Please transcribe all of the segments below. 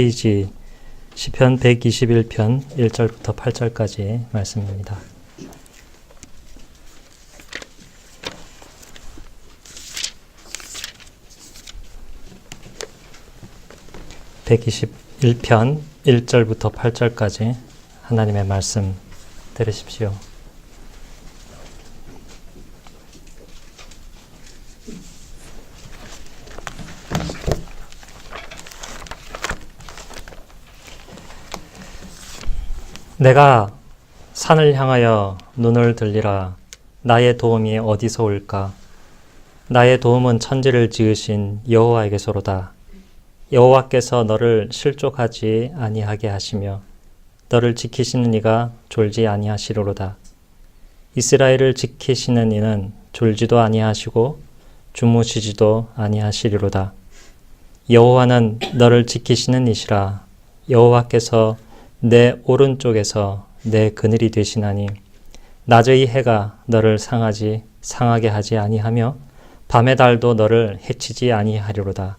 페이지 시편 121편 1절부터 8절까지 말씀입니다. (121편) 1절부터 8절까지 하나님의 말씀 들으십시오. 내가 산을 향하여 눈을 들리라. 나의 도움이 어디서 올까? 나의 도움은 천지를 지으신 여호와에게서로다. 여호와께서 너를 실족하지 아니하게 하시며 너를 지키시는 이가 졸지 아니하시리로다. 이스라엘을 지키시는 이는 졸지도 아니하시고 주무시지도 아니하시리로다. 여호와는 너를 지키시는 이시라. 여호와께서 내 오른쪽에서 내 그늘이 되시나니 낮의 해가 너를 상하게 하지 아니하며 밤의 달도 너를 해치지 아니하리로다.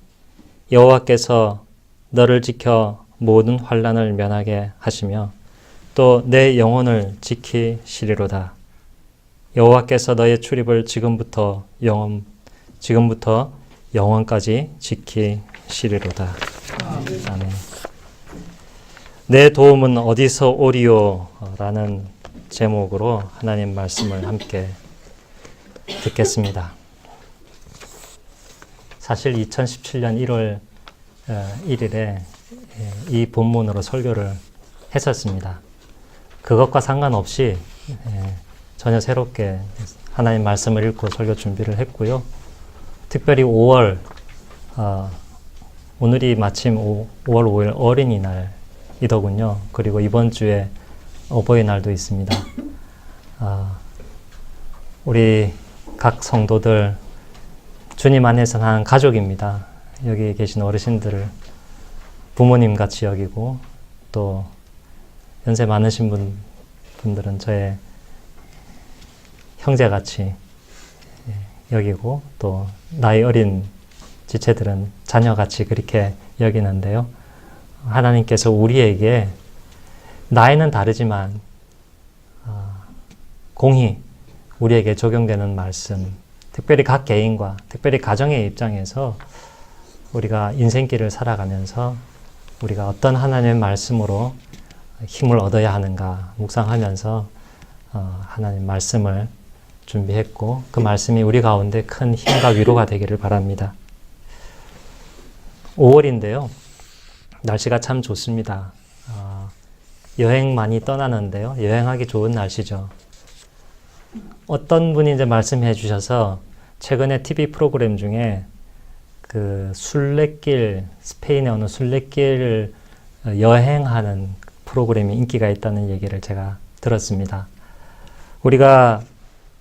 여호와께서 너를 지켜 모든 환난을 면하게 하시며 또 내 영혼을 지키시리로다. 여호와께서 너의 출입을 지금부터 영원까지 지키시리로다. 아멘. 내 도움은 어디서 오리요? 라는 제목으로 하나님 말씀을 함께 듣겠습니다. 사실 2017년 1월 1일에 이 본문으로 설교를 했었습니다. 그것과 상관없이 전혀 새롭게 하나님 말씀을 읽고 설교 준비를 했고요. 특별히 5월, 오늘이 마침 5월 5일 어린이날 이더군요. 그리고 이번 주에 어버이날도 있습니다. 우리 각 성도들 주님 안에서는 한 가족입니다. 여기 계신 어르신들을 부모님 같이 여기고 또 연세 많으신 분들은 저의 형제같이 여기고 또 나이 어린 지체들은 자녀같이 그렇게 여기는데요. 하나님께서 우리에게 나이는 다르지만 공히 우리에게 적용되는 말씀, 특별히 각 개인과 특별히 가정의 입장에서 우리가 인생길을 살아가면서 우리가 어떤 하나님의 말씀으로 힘을 얻어야 하는가 묵상하면서 하나님 말씀을 준비했고 그 말씀이 우리 가운데 큰 힘과 위로가 되기를 바랍니다. 5월인데요. 날씨가 참 좋습니다. 여행 많이 떠나는데요. 여행하기 좋은 날씨죠. 어떤 분이 이제 말씀해 주셔서 최근에 TV 프로그램 중에 그 순례길, 스페인의 어느 순례길을 여행하는 프로그램이 인기가 있다는 얘기를 제가 들었습니다. 우리가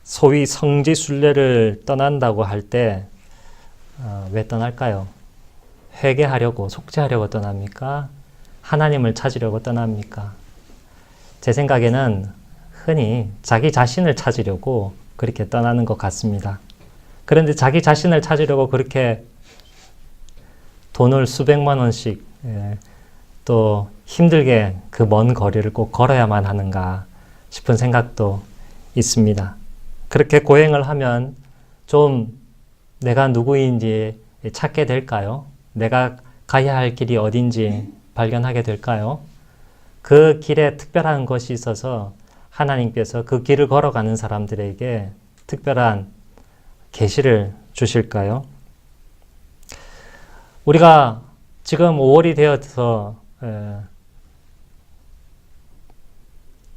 소위 성지 순례를 떠난다고 할 때 왜 떠날까요? 회개하려고, 속죄하려고 떠납니까? 하나님을 찾으려고 떠납니까? 제 생각에는 흔히 자기 자신을 찾으려고 그렇게 떠나는 것 같습니다. 그런데 자기 자신을 찾으려고 그렇게 돈을 수백만 원씩 또 힘들게 그 먼 거리를 꼭 걸어야만 하는가 싶은 생각도 있습니다. 그렇게 고행을 하면 좀 내가 누구인지 찾게 될까요? 내가 가야 할 길이 어딘지 발견하게 될까요? 그 길에 특별한 것이 있어서 하나님께서 그 길을 걸어가는 사람들에게 특별한 계시를 주실까요? 우리가 지금 5월이 되어서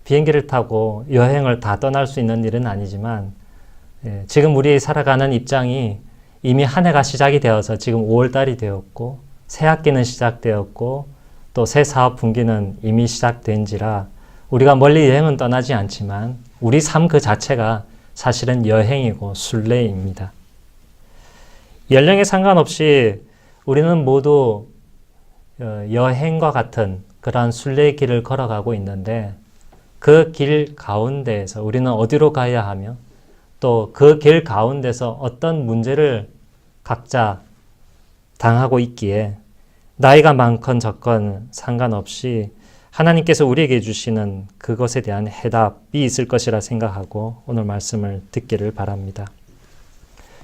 비행기를 타고 여행을 다 떠날 수 있는 일은 아니지만 지금 우리 살아가는 입장이 이미 한 해가 시작이 되어서 지금 5월달이 되었고 새 학기는 시작되었고 또 새 사업 분기는 이미 시작된지라 우리가 멀리 여행은 떠나지 않지만 우리 삶 그 자체가 사실은 여행이고 순례입니다. 연령에 상관없이 우리는 모두 여행과 같은 그러한 순례의 길을 걸어가고 있는데 그 길 가운데에서 우리는 어디로 가야 하며 또 그 길 가운데서 어떤 문제를 각자 당하고 있기에 나이가 많건 적건 상관없이 하나님께서 우리에게 주시는 그것에 대한 해답이 있을 것이라 생각하고 오늘 말씀을 듣기를 바랍니다.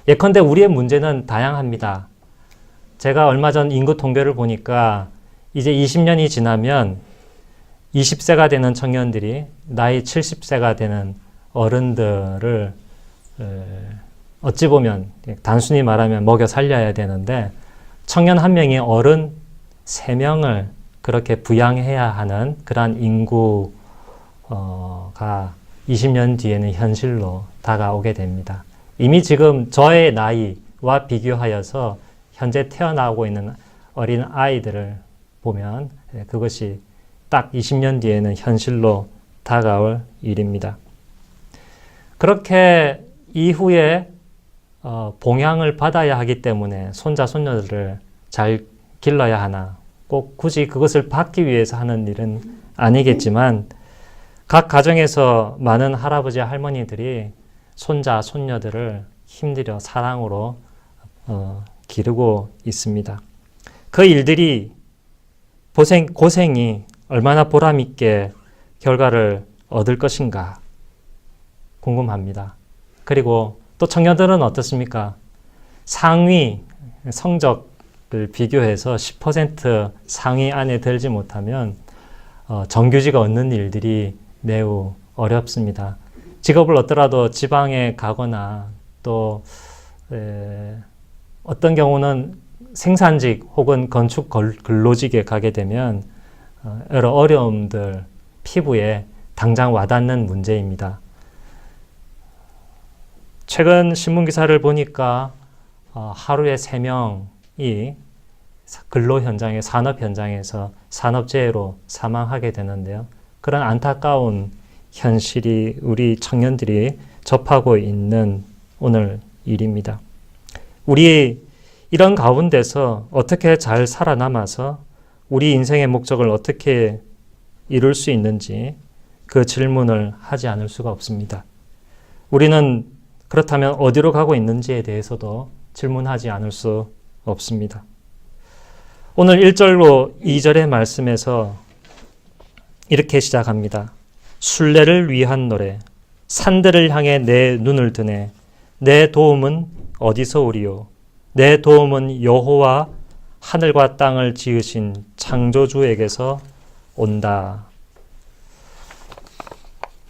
예컨대 우리의 문제는 다양합니다. 제가 얼마 전 인구 통계를 보니까 이제 20년이 지나면 20세가 되는 청년들이 나이 70세가 되는 어른들을 어찌 보면 단순히 말하면 먹여 살려야 되는데 청년 한 명이 어른 3명을 그렇게 부양해야 하는 그러한 인구가 20년 뒤에는 현실로 다가오게 됩니다. 이미 지금 저의 나이와 비교하여서 현재 태어나고 있는 어린 아이들을 보면 그것이 딱 20년 뒤에는 현실로 다가올 일입니다. 그렇게 이후에 봉양을 받아야 하기 때문에 손자, 손녀들을 잘 길러야 하나, 꼭 굳이 그것을 받기 위해서 하는 일은 아니겠지만 각 가정에서 많은 할아버지, 할머니들이 손자, 손녀들을 힘들여 사랑으로 기르고 있습니다. 그 일들이 고생이 얼마나 보람있게 결과를 얻을 것인가 궁금합니다. 그리고 또 청년들은 어떻습니까? 상위 성적을 비교해서 10% 상위 안에 들지 못하면 정규직 얻는 일들이 매우 어렵습니다. 직업을 얻더라도 지방에 가거나 또 어떤 경우는 생산직 혹은 건축 근로직에 가게 되면 여러 어려움들 피부에 당장 와닿는 문제입니다. 최근 신문기사를 보니까 하루에 3명이 근로 현장에 산업 현장에서 산업재해로 사망하게 되는데요. 그런 안타까운 현실이 우리 청년들이 접하고 있는 오늘 일입니다. 우리 이런 가운데서 어떻게 잘 살아남아서 우리 인생의 목적을 어떻게 이룰 수 있는지 그 질문을 하지 않을 수가 없습니다. 우리는 그렇다면 어디로 가고 있는지에 대해서도 질문하지 않을 수 없습니다. 오늘 1절로 2절의 말씀에서 이렇게 시작합니다. 순례를 위한 노래, 산들을 향해 내 눈을 드네. 내 도움은 어디서 오리요? 내 도움은 여호와 하늘과 땅을 지으신 창조주에게서 온다.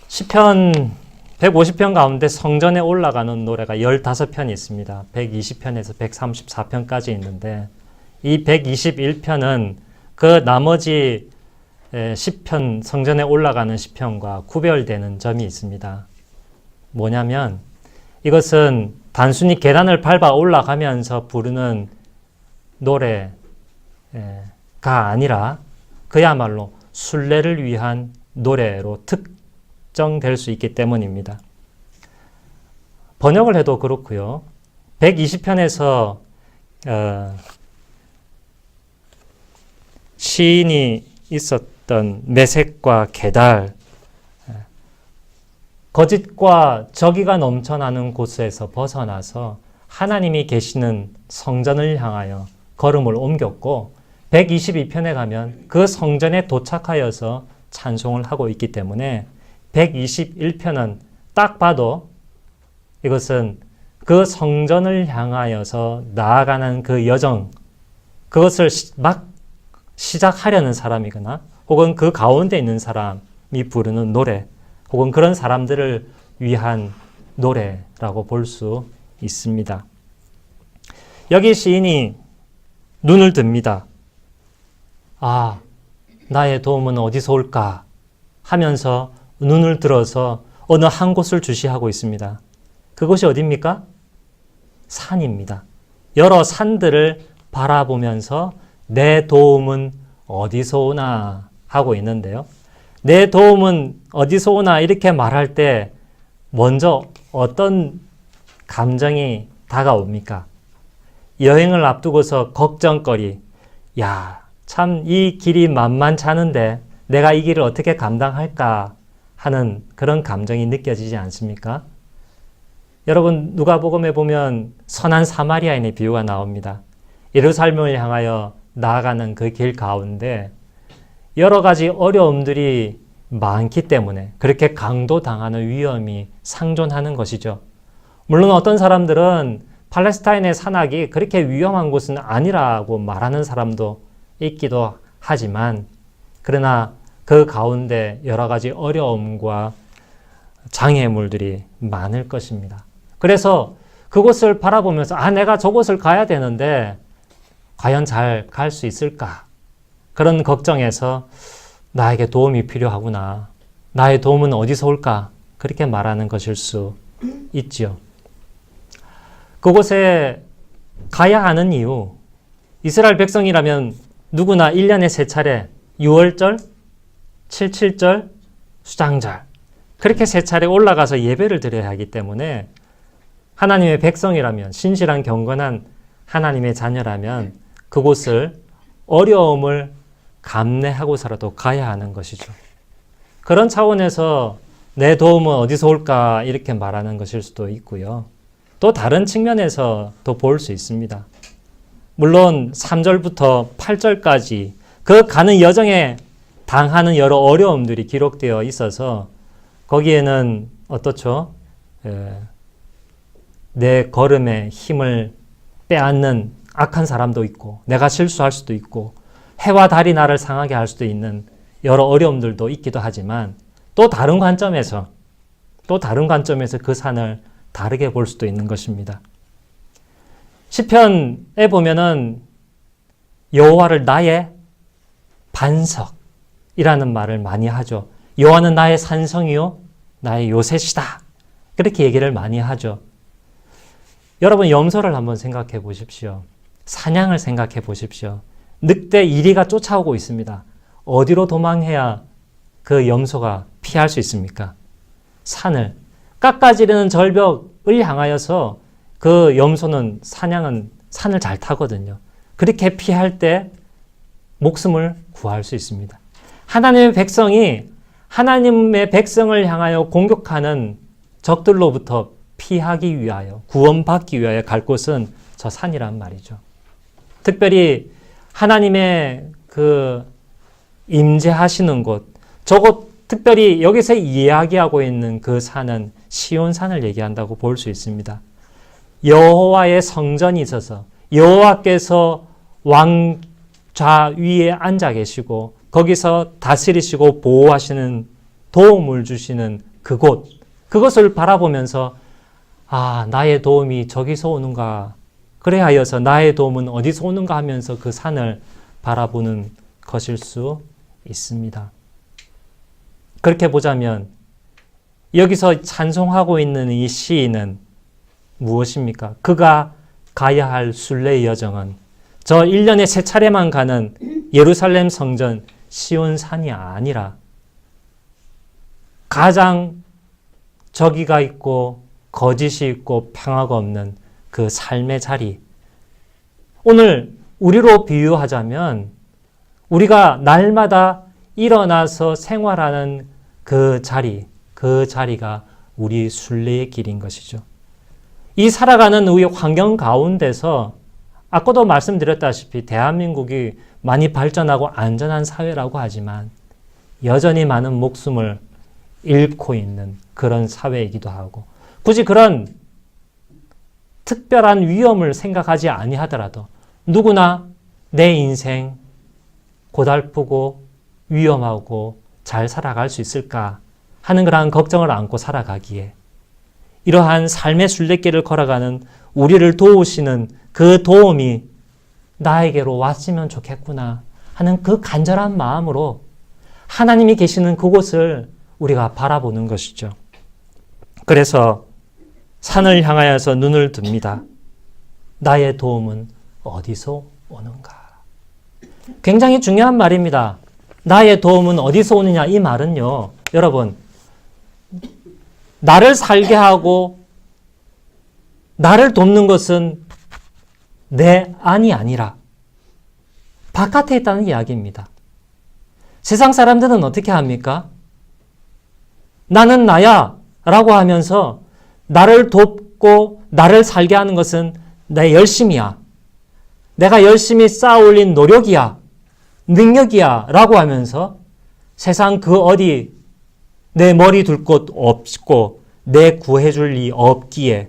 시편 150편 가운데 성전에 올라가는 노래가 15편이 있습니다. 120편에서 134편까지 있는데 이 121편은 그 나머지 10편 성전에 올라가는 시편과 구별되는 점이 있습니다. 뭐냐면 이것은 단순히 계단을 밟아 올라가면서 부르는 노래가 아니라 그야말로 순례를 위한 노래로 특정될 수 있기 때문입니다. 번역을 해도 그렇고요. 120편에서 시인이 있었던 메색과 게달, 거짓과 저기가 넘쳐나는 곳에서 벗어나서 하나님이 계시는 성전을 향하여 걸음을 옮겼고 122편에 가면 그 성전에 도착하여서 찬송을 하고 있기 때문에 121편은 딱 봐도 이것은 그 성전을 향하여서 나아가는 그 여정, 그것을 막 시작하려는 사람이거나 혹은 그 가운데 있는 사람이 부르는 노래 혹은 그런 사람들을 위한 노래라고 볼 수 있습니다. 여기 시인이 눈을 듭니다. 아, 나의 도움은 어디서 올까 하면서 눈을 들어서 어느 한 곳을 주시하고 있습니다. 그곳이 어디입니까? 산입니다. 여러 산들을 바라보면서 내 도움은 어디서 오나 하고 있는데요. 내 도움은 어디서 오나 이렇게 말할 때 먼저 어떤 감정이 다가옵니까? 여행을 앞두고서 걱정거리, 야, 참 이 길이 만만치 않은데 내가 이 길을 어떻게 감당할까 하는 그런 감정이 느껴지지 않습니까? 여러분, 누가복음에 보면 선한 사마리아인의 비유가 나옵니다. 예루살렘을 향하여 나아가는 그 길 가운데 여러 가지 어려움들이 많기 때문에 그렇게 강도당하는 위험이 상존하는 것이죠. 물론 어떤 사람들은 팔레스타인의 산악이 그렇게 위험한 곳은 아니라고 말하는 사람도 있기도 하지만 그러나 그 가운데 여러 가지 어려움과 장애물들이 많을 것입니다. 그래서 그곳을 바라보면서 내가 저곳을 가야 되는데 과연 잘 갈 수 있을까? 그런 걱정에서 나에게 도움이 필요하구나. 나의 도움은 어디서 올까? 그렇게 말하는 것일 수 있지요. 그곳에 가야 하는 이유, 이스라엘 백성이라면 누구나 1년에 3차례 6월절, 7.7절, 수장절 그렇게 3차례 올라가서 예배를 드려야 하기 때문에 하나님의 백성이라면 신실한 경건한 하나님의 자녀라면 그곳을 어려움을 감내하고서라도 가야 하는 것이죠. 그런 차원에서 내 도움은 어디서 올까 이렇게 말하는 것일 수도 있고요. 또 다른 측면에서 또 볼 수 있습니다. 물론 3절부터 8절까지 그 가는 여정에 당하는 여러 어려움들이 기록되어 있어서 거기에는 어떻죠? 내 걸음에 힘을 빼앗는 악한 사람도 있고 내가 실수할 수도 있고 해와 달이 나를 상하게 할 수도 있는 여러 어려움들도 있기도 하지만 또 다른 관점에서 그 산을 다르게 볼 수도 있는 것입니다. 시편에 보면은 여호와를 나의 반석이라는 말을 많이 하죠. 여호와는 나의 산성이요 나의 요새시다. 그렇게 얘기를 많이 하죠. 여러분 염소를 한번 생각해 보십시오. 사냥을 생각해 보십시오. 늑대 이리가 쫓아오고 있습니다. 어디로 도망해야 그 염소가 피할 수 있습니까? 산을 깎아지르는 절벽을 향하여서 그 염소는 사냥은 산을 잘 타거든요. 그렇게 피할 때 목숨을 구할 수 있습니다. 하나님의 백성이 하나님의 백성을 향하여 공격하는 적들로부터 피하기 위하여 구원받기 위하여 갈 곳은 저 산이란 말이죠. 특별히 하나님의 그 임재하시는 곳, 저곳 특별히 여기서 이야기하고 있는 그 산은 시온산을 얘기한다고 볼 수 있습니다. 여호와의 성전이 있어서 여호와께서 왕좌 위에 앉아 계시고 거기서 다스리시고 보호하시는 도움을 주시는 그곳, 그것을 바라보면서 나의 도움이 저기서 오는가, 그래 하여서 나의 도움은 어디서 오는가 하면서 그 산을 바라보는 것일 수 있습니다. 그렇게 보자면 여기서 찬송하고 있는 이 시인은 무엇입니까? 그가 가야 할 순례의 여정은 저 1년에 3차례만 가는 예루살렘 성전 시온산이 아니라 가장 저기가 있고 거짓이 있고 평화가 없는 그 삶의 자리. 오늘 우리로 비유하자면 우리가 날마다 일어나서 생활하는 그 자리가 우리 순례의 길인 것이죠. 이 살아가는 우리 환경 가운데서 아까도 말씀드렸다시피 대한민국이 많이 발전하고 안전한 사회라고 하지만 여전히 많은 목숨을 잃고 있는 그런 사회이기도 하고 굳이 그런 특별한 위험을 생각하지 아니하더라도 누구나 내 인생 고달프고 위험하고 잘 살아갈 수 있을까 하는 그러한 걱정을 안고 살아가기에 이러한 삶의 순례길을 걸어가는 우리를 도우시는 그 도움이 나에게로 왔으면 좋겠구나 하는 그 간절한 마음으로 하나님이 계시는 그곳을 우리가 바라보는 것이죠. 그래서 산을 향하여서 눈을 듭니다. 나의 도움은 어디서 오는가? 굉장히 중요한 말입니다. 나의 도움은 어디서 오느냐 이 말은요. 여러분 나를 살게 하고 나를 돕는 것은 내 안이 아니라 바깥에 있다는 이야기입니다. 세상 사람들은 어떻게 합니까? 나는 나야 라고 하면서 나를 돕고 나를 살게 하는 것은 내 열심이야. 내가 열심히 쌓아올린 노력이야, 능력이야 라고 하면서 세상 그 어디 내 머리 둘 곳 없고 내 구해줄 리 없기에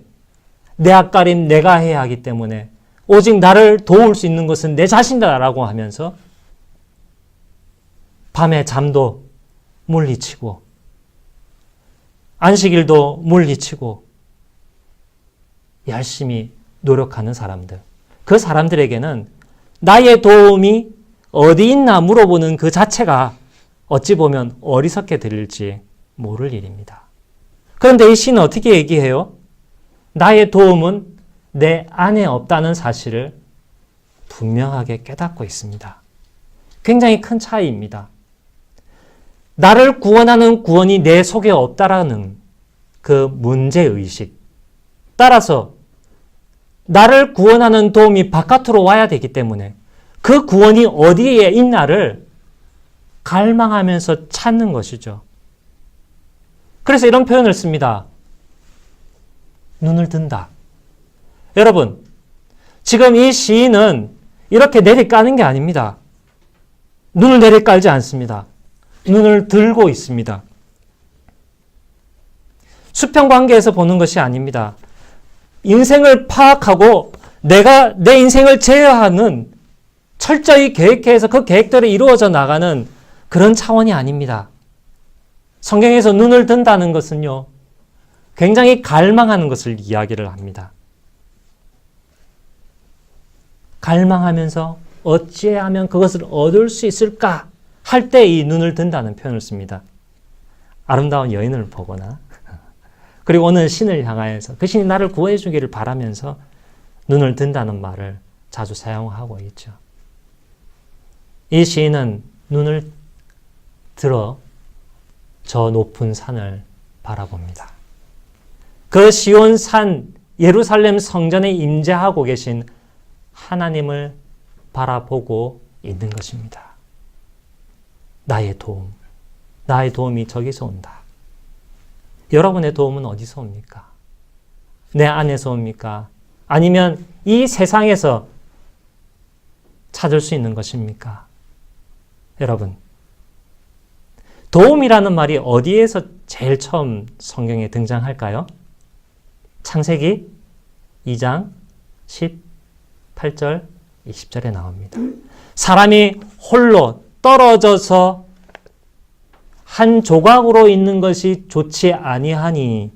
내 앞가림 내가 해야 하기 때문에 오직 나를 도울 수 있는 것은 내 자신이다라고 하면서 밤에 잠도 물리치고 안식일도 물리치고 열심히 노력하는 사람들. 그 사람들에게는 나의 도움이 어디 있나 물어보는 그 자체가 어찌 보면 어리석게 들릴지 모를 일입니다. 그런데 이 시는 어떻게 얘기해요? 나의 도움은 내 안에 없다는 사실을 분명하게 깨닫고 있습니다. 굉장히 큰 차이입니다. 나를 구원하는 구원이 내 속에 없다라는 그 문제의식. 따라서 나를 구원하는 도움이 바깥으로 와야 되기 때문에 그 구원이 어디에 있나를 갈망하면서 찾는 것이죠. 그래서 이런 표현을 씁니다. 눈을 든다. 여러분, 지금 이 시인은 이렇게 내리까는 게 아닙니다. 눈을 내리깔지 않습니다. 눈을 들고 있습니다. 수평 관계에서 보는 것이 아닙니다. 인생을 파악하고 내가 내 인생을 제어하는 철저히 계획해서 그 계획대로 이루어져 나가는 그런 차원이 아닙니다. 성경에서 눈을 든다는 것은요, 굉장히 갈망하는 것을 이야기를 합니다. 갈망하면서 어찌하면 그것을 얻을 수 있을까 할 때 이 눈을 든다는 표현을 씁니다. 아름다운 여인을 보거나 그리고 어느 신을 향하여서 그 신이 나를 구해 주기를 바라면서 눈을 든다는 말을 자주 사용하고 있죠. 이 시인은 눈을 들어 저 높은 산을 바라봅니다. 그 시온 산 예루살렘 성전에 임재하고 계신 하나님을 바라보고 있는 것입니다. 나의 도움이 저기서 온다. 여러분의 도움은 어디서 옵니까? 내 안에서 옵니까? 아니면 이 세상에서 찾을 수 있는 것입니까? 여러분, 도움이라는 말이 어디에서 제일 처음 성경에 등장할까요? 창세기 2장 18절, 20절에 나옵니다. 사람이 홀로 떨어져서 한 조각으로 있는 것이 좋지 아니하니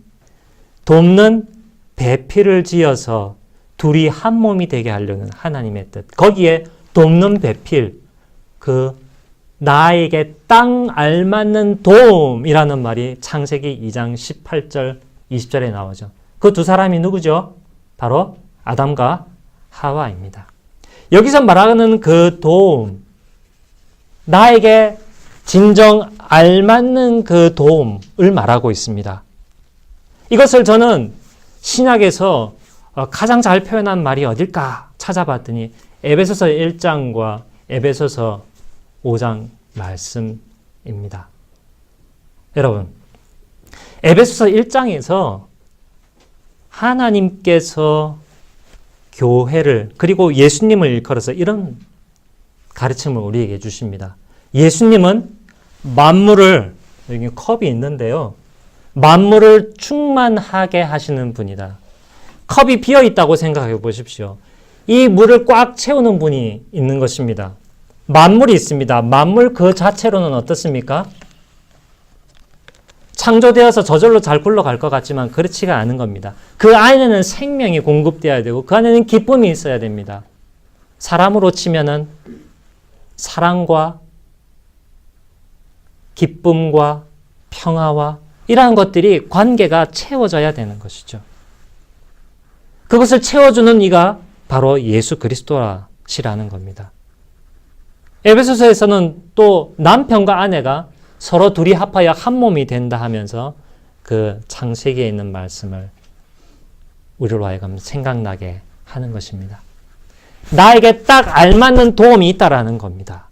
돕는 배필을 지어서 둘이 한 몸이 되게 하려는 하나님의 뜻. 거기에 돕는 배필, 그 나에게 딱 알맞는 도움이라는 말이 창세기 2장 18절, 20절에 나오죠. 그 두 사람이 누구죠? 바로 아담과 하와입니다. 여기서 말하는 그 도움, 나에게 진정 알맞는 그 도움을 말하고 있습니다. 이것을 저는 신약에서 가장 잘 표현한 말이 어딜까 찾아봤더니 에베소서 1장과 에베소서 5장 말씀입니다. 여러분, 에베소서 1장에서 하나님께서 교회를 그리고 예수님을 일컬어서 이런 가르침을 우리에게 주십니다. 예수님은 만물을, 여기 컵이 있는데요, 만물을 충만하게 하시는 분이다. 컵이 비어 있다고 생각해 보십시오. 이 물을 꽉 채우는 분이 있는 것입니다. 만물이 있습니다. 만물 그 자체로는 어떻습니까? 창조되어서 저절로 잘 굴러갈 것 같지만 그렇지가 않은 겁니다. 그 안에는 생명이 공급되어야 되고 그 안에는 기쁨이 있어야 됩니다. 사람으로 치면은 사랑과 기쁨과 평화와 이러한 것들이 관계가 채워져야 되는 것이죠. 그것을 채워주는 이가 바로 예수 그리스도시라는 겁니다. 에베소서에서는 또 남편과 아내가 서로 둘이 합하여 한 몸이 된다 하면서 그 창세기에 있는 말씀을 우리로 하여금 생각나게 하는 것입니다. 나에게 딱 알맞는 도움이 있다라는 겁니다.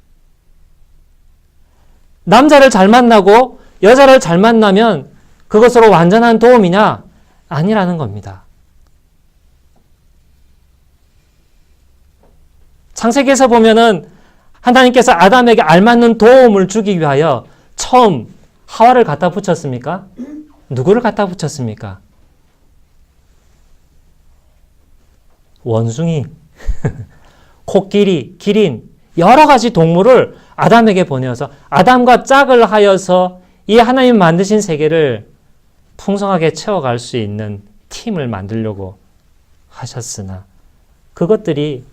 남자를 잘 만나고 여자를 잘 만나면 그것으로 완전한 도움이냐? 아니라는 겁니다. 창세기에서 보면은 하나님께서 아담에게 알맞는 도움을 주기 위하여 처음 하와를 갖다 붙였습니까? 누구를 갖다 붙였습니까? 원숭이, 코끼리, 기린, 여러 가지 동물을 아담에게 보내어서 아담과 짝을 하여서 이 하나님 만드신 세계를 풍성하게 채워갈 수 있는 팀을 만들려고 하셨으나 그것들이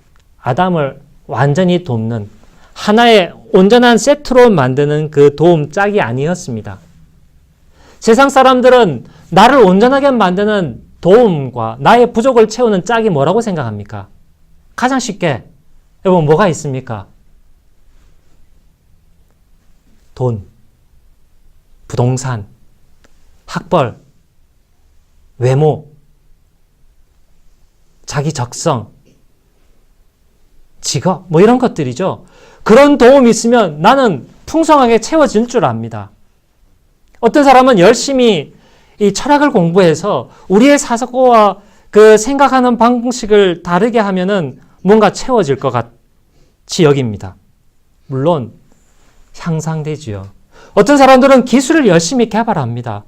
아담을 완전히 돕는 하나의 온전한 세트로 만드는 그 도움 짝이 아니었습니다. 세상 사람들은 나를 온전하게 만드는 도움과 나의 부족을 채우는 짝이 뭐라고 생각합니까? 가장 쉽게 여러분 뭐가 있습니까? 돈, 부동산, 학벌, 외모, 자기 적성, 직업 뭐 이런 것들이죠. 그런 도움이 있으면 나는 풍성하게 채워질 줄 압니다. 어떤 사람은 열심히 이 철학을 공부해서 우리의 사고와 그 생각하는 방식을 다르게 하면은 뭔가 채워질 것 같이 여깁니다. 물론 향상되지요. 어떤 사람들은 기술을 열심히 개발합니다.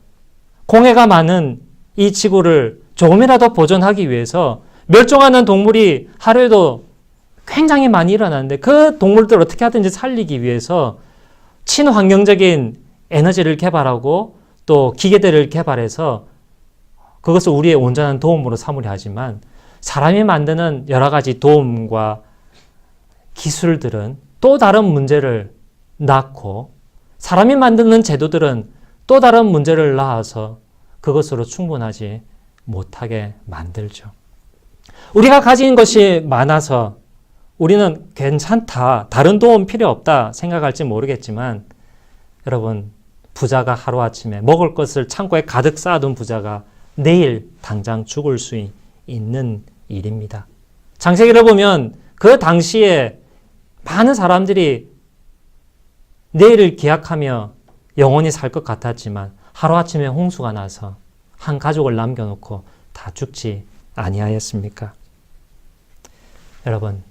공해가 많은 이 지구를 조금이라도 보존하기 위해서 멸종하는 동물이 하루에도 굉장히 많이 일어나는데 그 동물들을 어떻게 하든지 살리기 위해서 친환경적인 에너지를 개발하고 또 기계들을 개발해서 그것을 우리의 온전한 도움으로 삼으려 하지만 사람이 만드는 여러 가지 도움과 기술들은 또 다른 문제를 낳고 사람이 만드는 제도들은 또 다른 문제를 낳아서 그것으로 충분하지 못하게 만들죠. 우리가 가진 것이 많아서 우리는 괜찮다, 다른 도움 필요 없다 생각할지 모르겠지만 여러분 부자가 하루아침에 먹을 것을 창고에 가득 쌓아둔 부자가 내일 당장 죽을 수 있는 일입니다. 창세기를 보면 그 당시에 많은 사람들이 내일을 기약하며 영원히 살 것 같았지만 하루아침에 홍수가 나서 한 가족을 남겨놓고 다 죽지 아니하였습니까? 여러분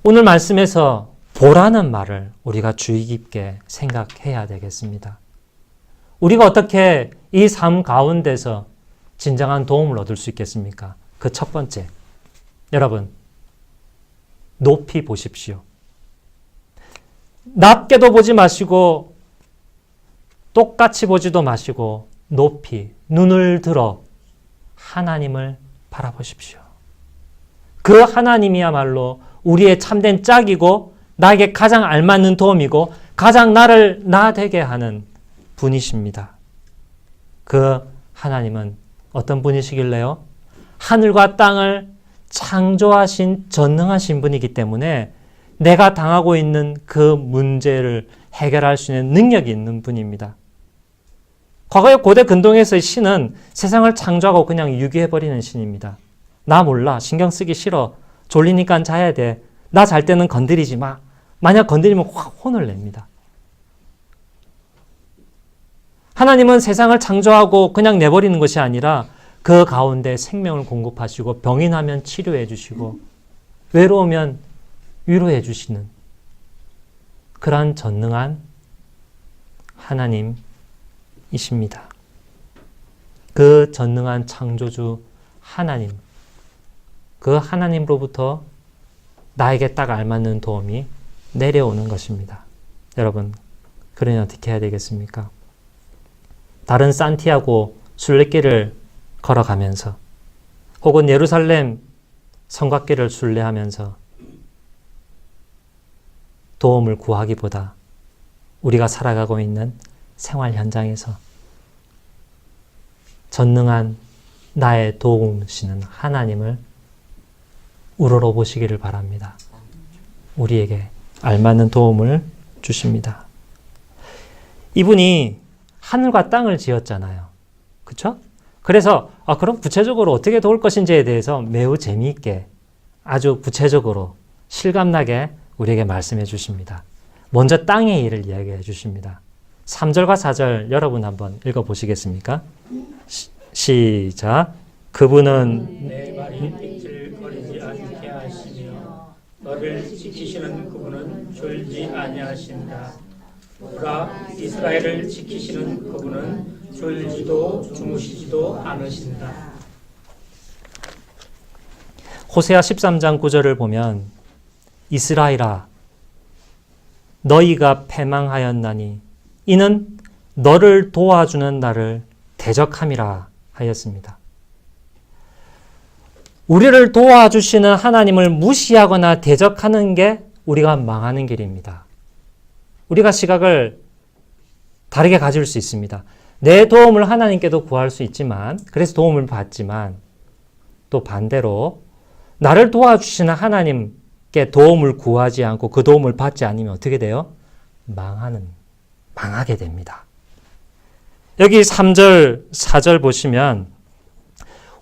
오늘 말씀에서 보라는 말을 우리가 주의 깊게 생각해야 되겠습니다. 우리가 어떻게 이 삶 가운데서 진정한 도움을 얻을 수 있겠습니까? 그 첫 번째, 여러분 높이 보십시오. 낮게도 보지 마시고 똑같이 보지도 마시고 높이 눈을 들어 하나님을 바라보십시오. 그 하나님이야말로 우리의 참된 짝이고 나에게 가장 알맞는 도움이고 가장 나를 나되게 하는 분이십니다. 그 하나님은 어떤 분이시길래요? 하늘과 땅을 창조하신 전능하신 분이기 때문에 내가 당하고 있는 그 문제를 해결할 수 있는 능력이 있는 분입니다. 과거의 고대 근동에서의 신은 세상을 창조하고 그냥 유기해버리는 신입니다. 나 몰라, 신경 쓰기 싫어, 졸리니까 자야 돼, 나 잘 때는 건드리지 마. 만약 건드리면 확 혼을 냅니다. 하나님은 세상을 창조하고 그냥 내버리는 것이 아니라 그 가운데 생명을 공급하시고 병이 나면 치료해 주시고 외로우면 위로해 주시는 그러한 전능한 하나님이십니다. 그 전능한 창조주 하나님, 그 하나님으로부터 나에게 딱 알맞는 도움이 내려오는 것입니다. 여러분, 그러니 어떻게 해야 되겠습니까? 다른 산티아고 순례길을 걸어가면서 혹은 예루살렘 성곽길을 순례하면서 도움을 구하기보다 우리가 살아가고 있는 생활 현장에서 전능한 나의 도움이시는 하나님을 우러러보시기를 바랍니다. 우리에게 알맞는 도움을 주십니다. 이분이 하늘과 땅을 지었잖아요. 그렇죠? 그래서 그럼 구체적으로 어떻게 도울 것인지에 대해서 매우 재미있게 아주 구체적으로 실감나게 우리에게 말씀해 주십니다. 먼저 땅의 일을 이야기해 주십니다. 3절과 4절 여러분 한번 읽어보시겠습니까? 시작. 그분은 내 발이 빛을 거리지 않게 하시며 너를 지키시는 그분은 졸지 아니하신다. 보라, 이스라엘을 지키시는 그분은 졸지도 주무시지도 않으신다. 호세아 13장 9절을 보면 이스라엘아 너희가 패망하였나니 이는 너를 도와주는 나를 대적함이라 하였습니다. 우리를 도와주시는 하나님을 무시하거나 대적하는 게 우리가 망하는 길입니다. 우리가 시각을 다르게 가질 수 있습니다. 내 도움을 하나님께도 구할 수 있지만, 그래서 도움을 받지만, 또 반대로 나를 도와주시는 하나님께 도움을 구하지 않고 그 도움을 받지 않으면 어떻게 돼요? 망하게 됩니다. 여기 3절, 4절 보시면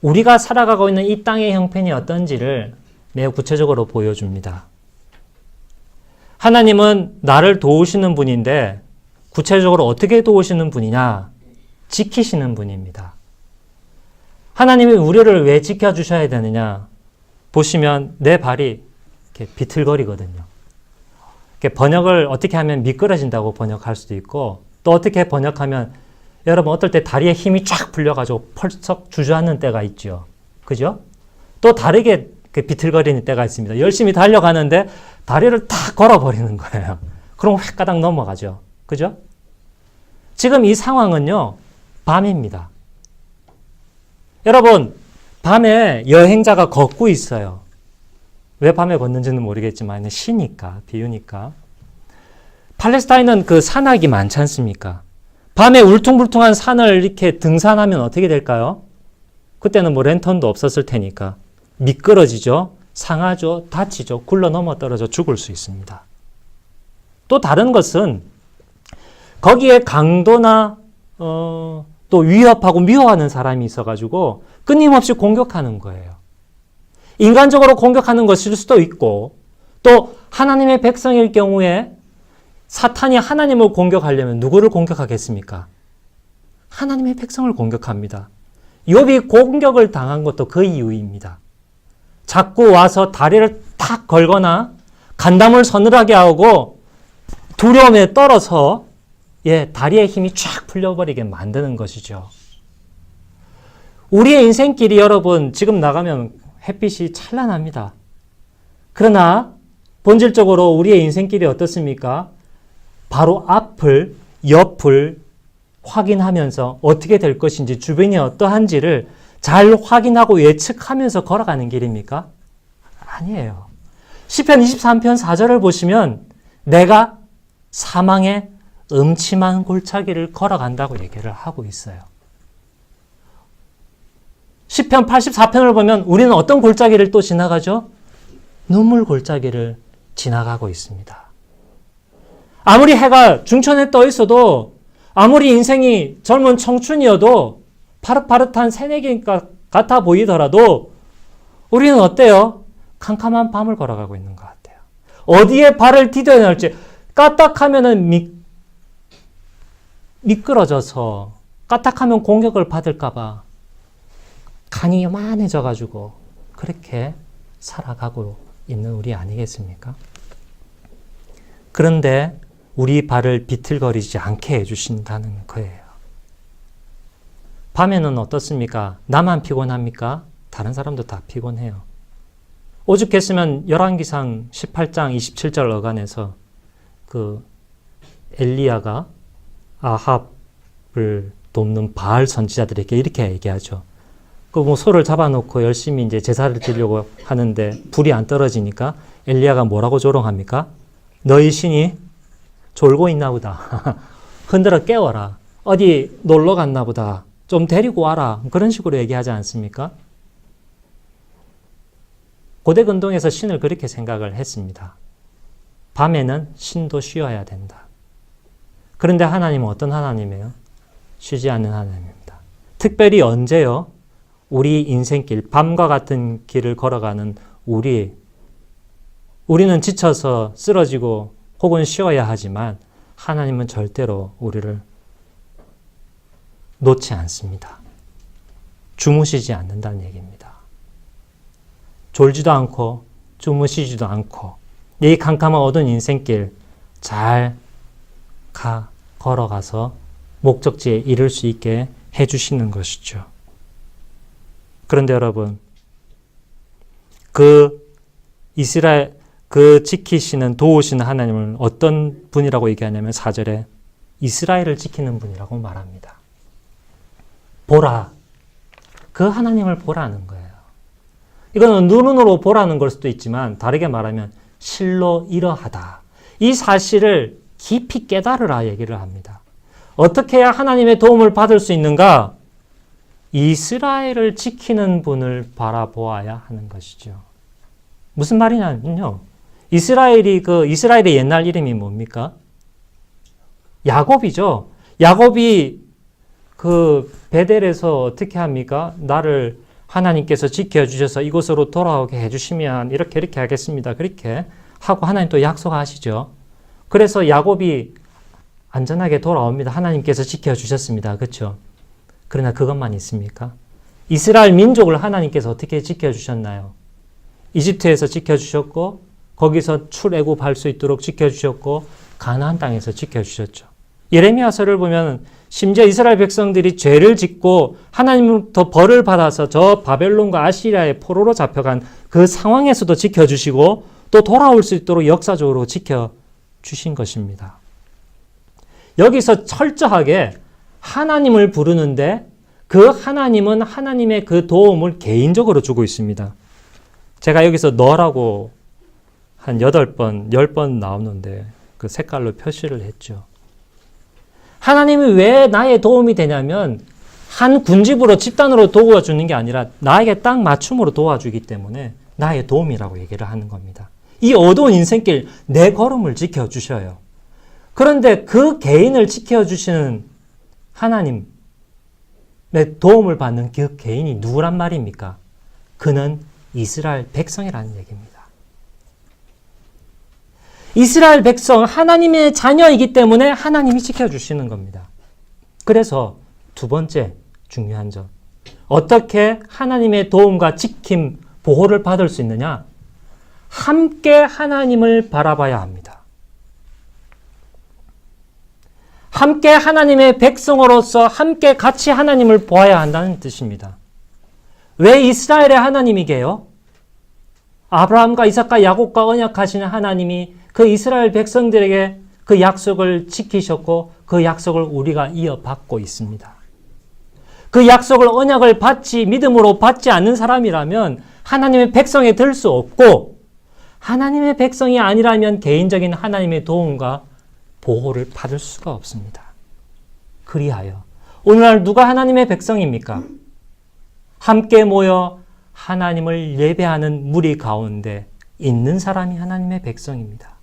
우리가 살아가고 있는 이 땅의 형편이 어떤지를 매우 구체적으로 보여줍니다. 하나님은 나를 도우시는 분인데 구체적으로 어떻게 도우시는 분이냐? 지키시는 분입니다. 하나님이 우리를 왜 지켜주셔야 되느냐? 보시면 내 발이 이렇게 비틀거리거든요. 이렇게 번역을 어떻게 하면 미끄러진다고 번역할 수도 있고 또 어떻게 번역하면 여러분 어떨 때 다리에 힘이 쫙 풀려가지고 펄썩 주저앉는 때가 있죠. 그죠? 또 다르게 비틀거리는 때가 있습니다. 열심히 달려가는데 다리를 탁 걸어버리는 거예요. 그럼 획가닥 넘어가죠. 그죠? 지금 이 상황은요, 밤입니다. 여러분, 밤에 여행자가 걷고 있어요. 왜 밤에 걷는지는 모르겠지만 시니까, 비유니까. 팔레스타인은 그 산악이 많지 않습니까? 밤에 울퉁불퉁한 산을 이렇게 등산하면 어떻게 될까요? 그때는 뭐 랜턴도 없었을 테니까 미끄러지죠, 상하죠, 다치죠, 굴러 넘어 떨어져 죽을 수 있습니다. 또 다른 것은 거기에 강도나 또 위협하고 미워하는 사람이 있어가지고 끊임없이 공격하는 거예요. 인간적으로 공격하는 것일 수도 있고 또 하나님의 백성일 경우에 사탄이 하나님을 공격하려면 누구를 공격하겠습니까? 하나님의 백성을 공격합니다. 욥이 공격을 당한 것도 그 이유입니다. 자꾸 와서 다리를 탁 걸거나 간담을 서늘하게 하고 두려움에 떨어서 다리에 힘이 쫙 풀려버리게 만드는 것이죠. 우리의 인생길이 여러분 지금 나가면 햇빛이 찬란합니다. 그러나 본질적으로 우리의 인생길이 어떻습니까? 바로 앞을, 옆을 확인하면서 어떻게 될 것인지 주변이 어떠한지를 잘 확인하고 예측하면서 걸어가는 길입니까? 아니에요. 시편 23편 4절을 보시면 내가 사망의 음침한 골짜기를 걸어간다고 얘기를 하고 있어요. 시편 84편을 보면 우리는 어떤 골짜기를 또 지나가죠? 눈물 골짜기를 지나가고 있습니다. 아무리 해가 중천에 떠 있어도 아무리 인생이 젊은 청춘이어도 파릇파릇한 새내기 같아 보이더라도 우리는 어때요? 캄캄한 밤을 걸어가고 있는 것 같아요. 어디에 발을 디뎌야 할지 까딱하면은 미끄러져서 까딱하면 공격을 받을까봐 간이 요만해져가지고 그렇게 살아가고 있는 우리 아니겠습니까? 그런데 우리 발을 비틀거리지 않게 해주신다는 거예요. 밤에는 어떻습니까? 나만 피곤합니까? 다른 사람도 다 피곤해요. 오죽했으면 열왕기상 18장 27절 어간에서 그 엘리야가 아합을 돕는 바알 선지자들에게 이렇게 얘기하죠. 그 뭐 소를 잡아놓고 열심히 이제 제사를 드리려고 하는데 불이 안 떨어지니까 엘리야가 뭐라고 조롱합니까? 너희 신이 졸고 있나 보다. 흔들어 깨워라. 어디 놀러 갔나 보다. 좀 데리고 와라. 그런 식으로 얘기하지 않습니까? 고대 근동에서 신을 그렇게 생각을 했습니다. 밤에는 신도 쉬어야 된다. 그런데 하나님은 어떤 하나님이에요? 쉬지 않는 하나님입니다. 특별히 언제요? 우리 인생길, 밤과 같은 길을 걸어가는 우리는 지쳐서 쓰러지고 혹은 쉬어야 하지만 하나님은 절대로 우리를 놓지 않습니다. 주무시지 않는다는 얘기입니다. 졸지도 않고 주무시지도 않고 이 캄캄한 어두운 인생길 잘 걸어가서 목적지에 이를 수 있게 해주시는 것이죠. 그런데 여러분, 지키시는, 도우시는 하나님을 어떤 분이라고 얘기하냐면 4절에 이스라엘을 지키는 분이라고 말합니다. 보라. 그 하나님을 보라는 거예요. 이거는 눈으로 보라는 걸 수도 있지만 다르게 말하면 실로 이러하다. 이 사실을 깊이 깨달으라 얘기를 합니다. 어떻게 해야 하나님의 도움을 받을 수 있는가? 이스라엘을 지키는 분을 바라보아야 하는 것이죠. 무슨 말이냐면요. 이스라엘의 옛날 이름이 뭡니까? 야곱이죠. 야곱이 베델에서 어떻게 합니까? 나를 하나님께서 지켜주셔서 이곳으로 돌아오게 해주시면 이렇게 하겠습니다. 그렇게 하고 하나님 또 약속하시죠. 그래서 야곱이 안전하게 돌아옵니다. 하나님께서 지켜주셨습니다. 그렇죠? 그러나 그것만 있습니까? 이스라엘 민족을 하나님께서 어떻게 지켜주셨나요? 이집트에서 지켜주셨고 거기서 출애굽할 수 있도록 지켜주셨고 가나안 땅에서 지켜주셨죠. 예레미야서를 보면 심지어 이스라엘 백성들이 죄를 짓고 하나님으로부터 벌을 받아서 저 바벨론과 아시리아의 포로로 잡혀간 그 상황에서도 지켜주시고 또 돌아올 수 있도록 역사적으로 지켜주신 것입니다. 여기서 철저하게 하나님을 부르는데 그 하나님은 하나님의 그 도움을 개인적으로 주고 있습니다. 제가 여기서 너라고 한 8번, 10번 나오는데 그 색깔로 표시를 했죠. 하나님이 왜 나의 도움이 되냐면 한 군집으로 집단으로 도와주는 게 아니라 나에게 딱 맞춤으로 도와주기 때문에 나의 도움이라고 얘기를 하는 겁니다. 이 어두운 인생길 내 걸음을 지켜주셔요. 그런데 그 개인을 지켜주시는 하나님의 도움을 받는 그 개인이 누구란 말입니까? 그는 이스라엘 백성이라는 얘기입니다. 이스라엘 백성, 하나님의 자녀이기 때문에 하나님이 지켜주시는 겁니다. 그래서 두 번째 중요한 점. 어떻게 하나님의 도움과 지킴, 보호를 받을 수 있느냐? 함께 하나님을 바라봐야 합니다. 함께 하나님의 백성으로서 함께 같이 하나님을 보아야 한다는 뜻입니다. 왜 이스라엘의 하나님이게요? 아브라함과 이삭과 야곱과 언약하시는 하나님이 그 이스라엘 백성들에게 그 약속을 지키셨고 그 약속을 우리가 이어받고 있습니다. 그 약속을 언약을 믿음으로 받지 않는 사람이라면 하나님의 백성에 들 수 없고 하나님의 백성이 아니라면 개인적인 하나님의 도움과 보호를 받을 수가 없습니다. 그리하여 오늘날 누가 하나님의 백성입니까? 함께 모여 하나님을 예배하는 무리 가운데 있는 사람이 하나님의 백성입니다.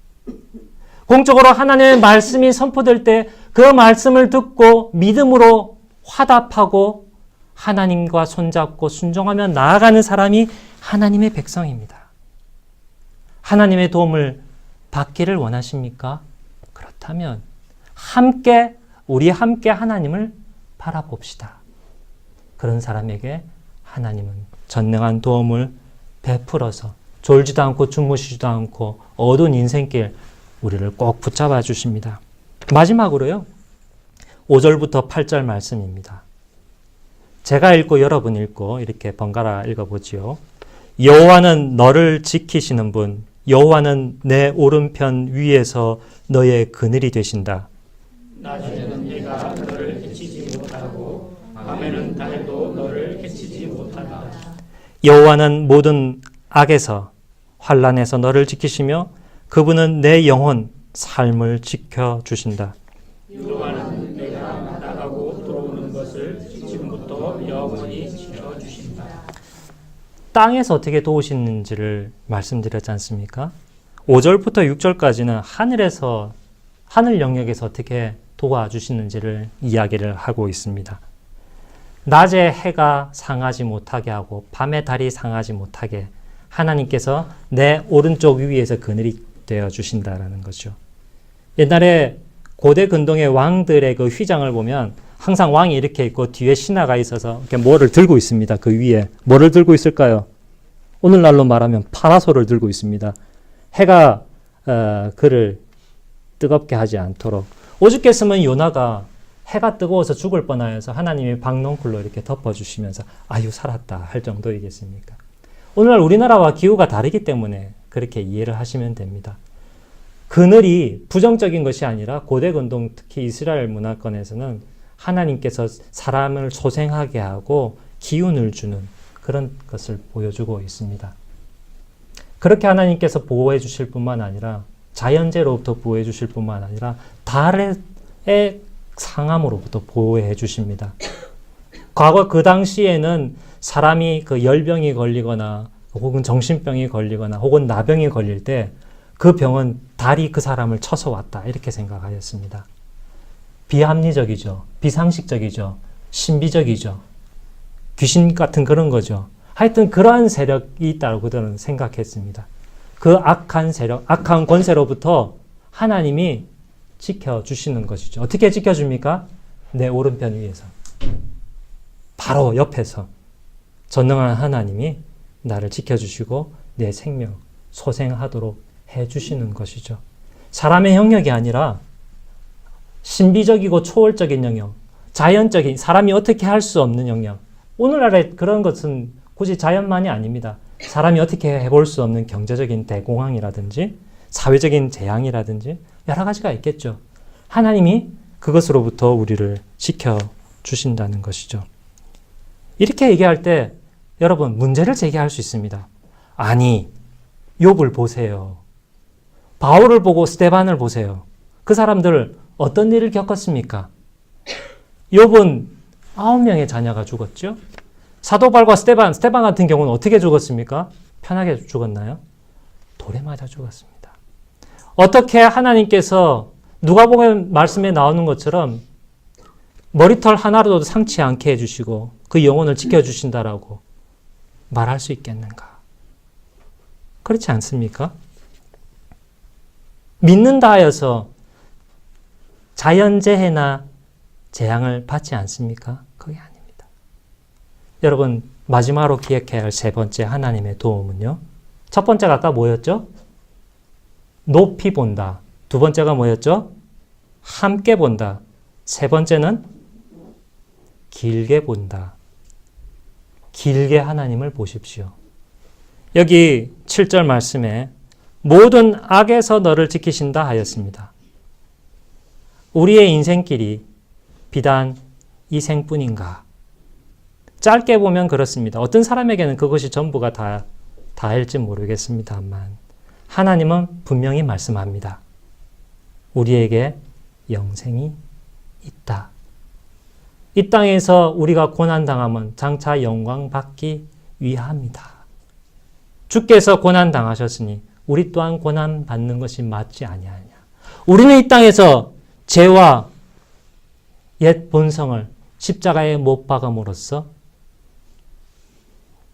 공적으로 하나님의 말씀이 선포될 때 그 말씀을 듣고 믿음으로 화답하고 하나님과 손잡고 순종하며 나아가는 사람이 하나님의 백성입니다. 하나님의 도움을 받기를 원하십니까? 그렇다면 우리 함께 하나님을 바라봅시다. 그런 사람에게 하나님은 전능한 도움을 베풀어서 졸지도 않고 주무시지도 않고 어두운 인생길 우리를 꼭 붙잡아 주십니다. 마지막으로요. 5절부터 8절 말씀입니다. 제가 읽고 여러분 읽고 이렇게 번갈아 읽어보지요. 여호와는 너를 지키시는 분, 여호와는 내 오른편 위에서 너의 그늘이 되신다. 낮에는 네가 너를 해치지 못하고 밤에는 달도 너를 해치지 못한다. 여호와는 모든 악에서 환난에서 너를 지키시며 그분은 내 영혼 삶을 지켜주신다. 여호와는 내가 나가고 들어오는 것을 지금부터 영원히 지켜주신다. 땅에서 어떻게 도우시는지를 말씀드렸지 않습니까? 5절부터 6절까지는 하늘 영역에서 어떻게 도와주시는지를 이야기를 하고 있습니다. 낮에 해가 상하지 못하게 하고 밤에 달이 상하지 못하게 하나님께서 내 오른쪽 위에서 그늘이 되어 주신다라는 거죠. 옛날에 고대 근동의 왕들의 그 휘장을 보면 항상 왕이 이렇게 있고 뒤에 신하가 있어서 이렇게 뭐를 들고 있습니다. 그 위에 뭐를 들고 있을까요? 오늘날로 말하면 파라솔을 들고 있습니다. 해가 그를 뜨겁게 하지 않도록. 오죽했으면 요나가 해가 뜨거워서 죽을 뻔하여서 하나님이 박넝쿨로 이렇게 덮어주시면서 아유 살았다 할 정도이겠습니까? 오늘날 우리나라와 기후가 다르기 때문에 그렇게 이해를 하시면 됩니다. 그늘이 부정적인 것이 아니라 고대 근동 특히 이스라엘 문화권에서는 하나님께서 사람을 소생하게 하고 기운을 주는 그런 것을 보여주고 있습니다. 그렇게 하나님께서 보호해 주실 뿐만 아니라 자연재해로부터 보호해 주실 뿐만 아니라 달의 상함으로부터 보호해 주십니다. 과거 그 당시에는 사람이 그 열병이 걸리거나 혹은 정신병이 걸리거나 혹은 나병이 걸릴 때 그 병은 달이 그 사람을 쳐서 왔다 이렇게 생각하였습니다. 비합리적이죠. 비상식적이죠. 신비적이죠. 귀신 같은 그런 거죠. 하여튼 그러한 세력이 있다고 그들은 생각했습니다. 그 악한 세력, 악한 권세로부터 하나님이 지켜주시는 것이죠. 어떻게 지켜줍니까? 내 오른편 위에서. 바로 옆에서 전능한 하나님이 나를 지켜주시고 내 생명 소생하도록 해주시는 것이죠. 사람의 영역이 아니라 신비적이고 초월적인 영역, 자연적인 사람이 어떻게 할 수 없는 영역. 오늘날의 그런 것은 굳이 자연만이 아닙니다. 사람이 어떻게 해볼 수 없는 경제적인 대공황이라든지 사회적인 재앙이라든지 여러 가지가 있겠죠. 하나님이 그것으로부터 우리를 지켜주신다는 것이죠. 이렇게 얘기할 때 여러분 문제를 제기할 수 있습니다. 아니, 욥을 보세요. 바울을 보고 스데반을 보세요. 그 사람들 어떤 일을 겪었습니까? 욥은 9명의 자녀가 죽었죠. 사도 바울과 스데반 같은 경우는 어떻게 죽었습니까? 편하게 죽었나요? 돌에 맞아 죽었습니다. 어떻게 하나님께서 누가복음 말씀에 나오는 것처럼 머리털 하나로도 상치 않게 해주시고 그 영혼을 지켜주신다라고 말할 수 있겠는가? 그렇지 않습니까? 믿는다 하여서 자연재해나 재앙을 받지 않습니까? 그게 아닙니다. 여러분 마지막으로 기억해야 할 세 번째 하나님의 도움은요. 첫 번째가 아까 뭐였죠? 높이 본다. 두 번째가 뭐였죠? 함께 본다. 세 번째는 길게 본다. 길게 하나님을 보십시오. 여기 7절 말씀에 모든 악에서 너를 지키신다 하였습니다. 우리의 인생길이 비단 이 생뿐인가? 짧게 보면 그렇습니다. 어떤 사람에게는 그것이 전부가 다일지 모르겠습니다만 하나님은 분명히 말씀합니다. 우리에게 영생이 있다. 이 땅에서 우리가 고난당하면 장차 영광 받기 위함이다. 주께서 고난당하셨으니 우리 또한 고난받는 것이 맞지 아니하냐. 우리는 이 땅에서 죄와 옛 본성을 십자가에 못 박음으로써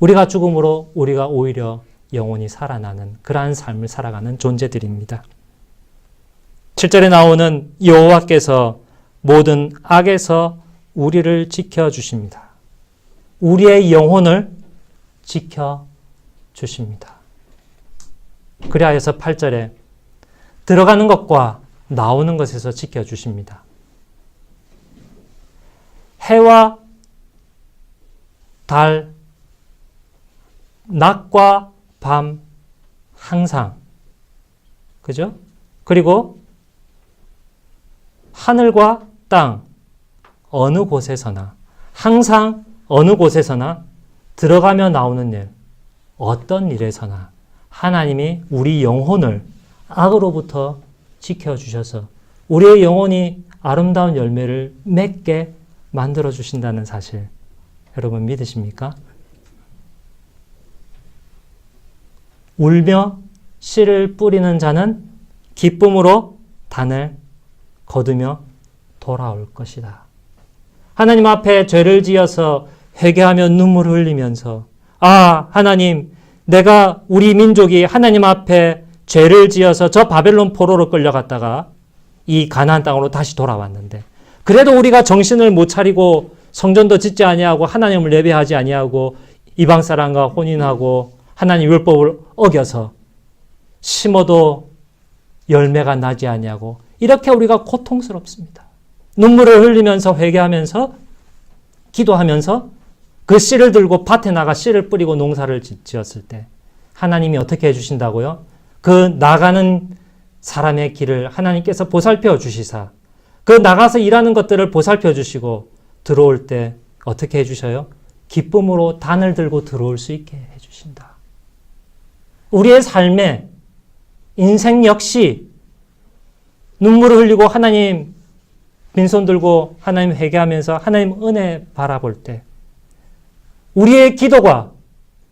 우리가 죽음으로 우리가 오히려 영원히 살아나는 그러한 삶을 살아가는 존재들입니다. 7절에 나오는 여호와께서 모든 악에서 우리를 지켜주십니다. 우리의 영혼을 지켜주십니다. 그리하여서 8절에 들어가는 것과 나오는 것에서 지켜주십니다. 해와 달, 낮과 밤 항상, 그죠? 그리고 하늘과 땅 어느 곳에서나 항상 어느 곳에서나 들어가며 나오는 일, 어떤 일에서나 하나님이 우리 영혼을 악으로부터 지켜주셔서 우리의 영혼이 아름다운 열매를 맺게 만들어주신다는 사실 여러분 믿으십니까? 울며 씨를 뿌리는 자는 기쁨으로 단을 거두며 돌아올 것이다. 하나님 앞에 죄를 지어서 회개하며 눈물을 흘리면서 아 하나님 내가 우리 민족이 하나님 앞에 죄를 지어서 저 바벨론 포로로 끌려갔다가 이 가나안 땅으로 다시 돌아왔는데 그래도 우리가 정신을 못 차리고 성전도 짓지 아니하고 하나님을 예배하지 아니하고 이방 사람과 혼인하고 하나님 율법을 어겨서 심어도 열매가 나지 아니하고 이렇게 우리가 고통스럽습니다. 눈물을 흘리면서 회개하면서 기도하면서 그 씨를 들고 밭에 나가 씨를 뿌리고 농사를 지었을 때 하나님이 어떻게 해주신다고요? 그 나가는 사람의 길을 하나님께서 보살펴 주시사 그 나가서 일하는 것들을 보살펴 주시고 들어올 때 어떻게 해주셔요? 기쁨으로 단을 들고 들어올 수 있게 해주신다. 우리의 삶에 인생 역시 눈물을 흘리고 하나님 빈손 들고 하나님 회개하면서 하나님 은혜 바라볼 때 우리의 기도가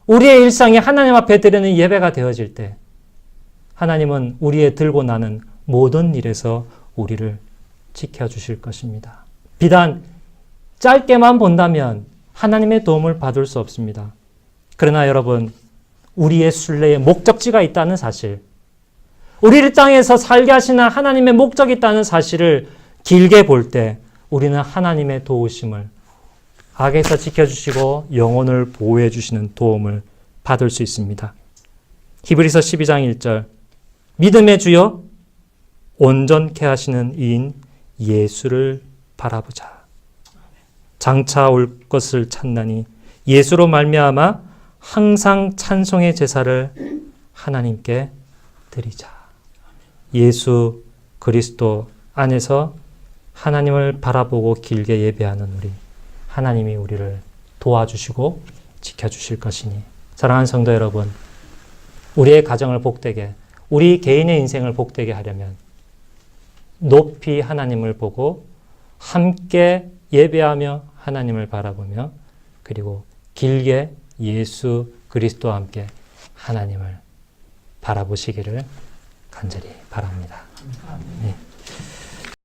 우리의 일상이 하나님 앞에 드리는 예배가 되어질 때 하나님은 우리의 들고 나는 모든 일에서 우리를 지켜주실 것입니다. 비단 짧게만 본다면 하나님의 도움을 받을 수 없습니다. 그러나 여러분 우리의 순례에 목적지가 있다는 사실 우리를 땅에서 살게 하시는 하나님의 목적이 있다는 사실을 길게 볼 때 우리는 하나님의 도우심을 악에서 지켜주시고 영혼을 보호해 주시는 도움을 받을 수 있습니다. 히브리서 12장 1절 믿음의 주여 온전케 하시는 이인 예수를 바라보자. 장차 올 것을 찾나니 예수로 말미암아 항상 찬송의 제사를 하나님께 드리자. 예수 그리스도 안에서 하나님을 바라보고 길게 예배하는 우리 하나님이 우리를 도와주시고 지켜주실 것이니 사랑하는 성도 여러분 우리의 가정을 복되게 우리 개인의 인생을 복되게 하려면 높이 하나님을 보고 함께 예배하며 하나님을 바라보며 그리고 길게 예수 그리스도와 함께 하나님을 바라보시기를 간절히 바랍니다. 네.